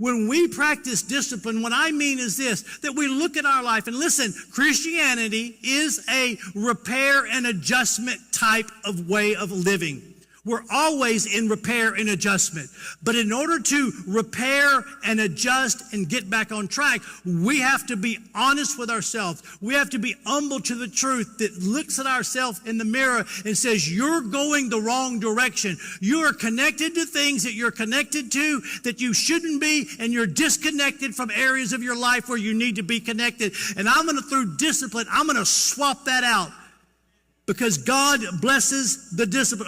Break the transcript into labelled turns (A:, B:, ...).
A: When we practice discipline, what I mean is this, that we look at our life and listen, Christianity is a repair and adjustment type of way of living. We're always in repair and adjustment. But in order to repair and adjust and get back on track, we have to be honest with ourselves. We have to be humble to the truth that looks at ourselves in the mirror and says, you're going the wrong direction. You are connected to things that you're connected to that you shouldn't be, and you're disconnected from areas of your life where you need to be connected. And through discipline, I'm going to swap that out because God blesses the discipline.